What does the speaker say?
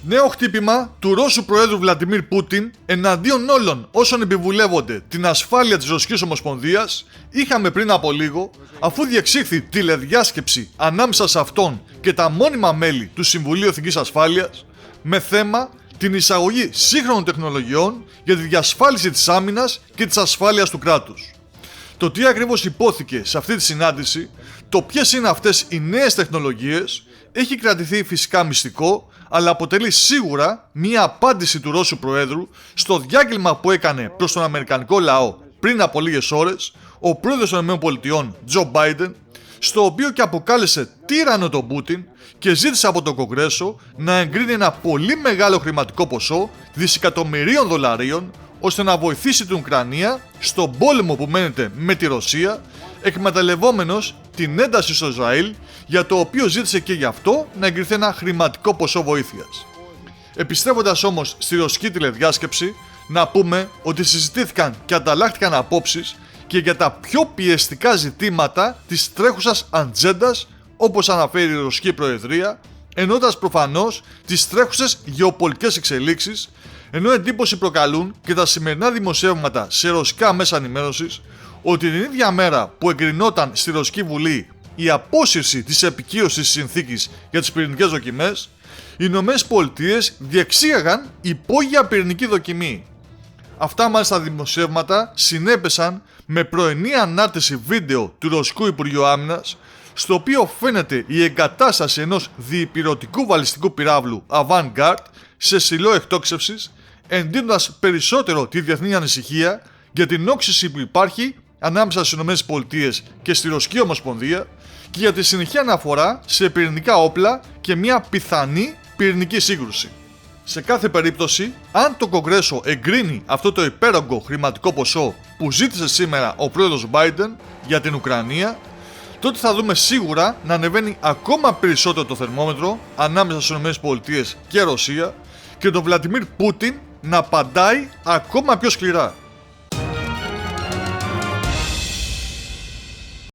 Νέο χτύπημα του Ρώσου Προέδρου Βλαντιμίρ Πούτιν εναντίον όλων όσων επιβουλεύονται την ασφάλεια της Ρωσικής Ομοσπονδίας είχαμε πριν από λίγο, αφού διεξήχθη τηλεδιάσκεψη ανάμεσα σε αυτόν και τα μόνιμα μέλη του Συμβουλίου Εθνικής Ασφάλειας με θέμα την εισαγωγή σύγχρονων τεχνολογιών για τη διασφάλιση της άμυνας και της ασφάλειας του κράτους. Το τι ακριβώς υπόθηκε σε αυτή τη συνάντηση, το ποιες είναι αυτές οι νέες τεχνολογίες, έχει κρατηθεί φυσικά μυστικό, αλλά αποτελεί σίγουρα μία απάντηση του Ρώσου Προέδρου στο διάγγελμα που έκανε προς τον Αμερικανικό λαό πριν από λίγες ώρες ο πρόεδρος των ΗΠΑ Τζο Μπάιντεν, στο οποίο και αποκάλεσε τύραννο τον Πούτιν και ζήτησε από το Κογκρέσο να εγκρίνει ένα πολύ μεγάλο χρηματικό ποσό δισεκατομμυρίων δολαρίων ώστε να βοηθήσει την Ουκρανία στον πόλεμο που μένεται με τη Ρωσία, εκμεταλλευόμενος την ένταση στο Ισραήλ, για το οποίο ζήτησε και γι' αυτό να εγκριθεί ένα χρηματικό ποσό βοήθειας. Επιστρέφοντας όμως στη ρωσική τηλεδιάσκεψη, να πούμε ότι συζητήθηκαν και ανταλλάχθηκαν απόψεις και για τα πιο πιεστικά ζητήματα της τρέχουσας ατζέντας, όπως αναφέρει η Ρωσική Προεδρία, εννοώντας προφανώς τις τρέχουσες γεωπολιτικές εξελίξεις, ενώ εντύπωση προκαλούν και τα σημερινά δημοσιεύματα σε ρωσικά μέσα ενημέρωσης ότι την ίδια μέρα που εγκρινόταν στη Ρωσική Βουλή η απόσυρση της επικύρωσης της συνθήκης για τις πυρηνικές δοκιμές, οι ΗΠΑ διεξήγαγαν υπόγεια πυρηνική δοκιμή. Αυτά μάλιστα δημοσιεύματα συνέπεσαν με πρωινή ανάρτηση βίντεο του Ρωσικού Υπουργείου Άμυνας, στο οποίο φαίνεται η εγκατάσταση ενός διυπηρωτικού βαλιστικού πυράβλου Avangard σε σιλό εκτόξευσης, εντείνοντας περισσότερο τη διεθνή ανησυχία για την όξυση που υπάρχει ανάμεσα στις ΗΠΑ και στη Ρωσική Ομοσπονδία και για τη συνεχή αναφορά σε πυρηνικά όπλα και μια πιθανή πυρηνική σύγκρουση. Σε κάθε περίπτωση, αν το Κογκρέσο εγκρίνει αυτό το υπέρογκο χρηματικό ποσό που ζήτησε σήμερα ο πρόεδρος Biden για την Ουκρανία, τότε θα δούμε σίγουρα να ανεβαίνει ακόμα περισσότερο το θερμόμετρο ανάμεσα στις ΗΠΑ και Ρωσία και τον Βλαντιμίρ Πούτιν να απαντάει ακόμα πιο σκληρά.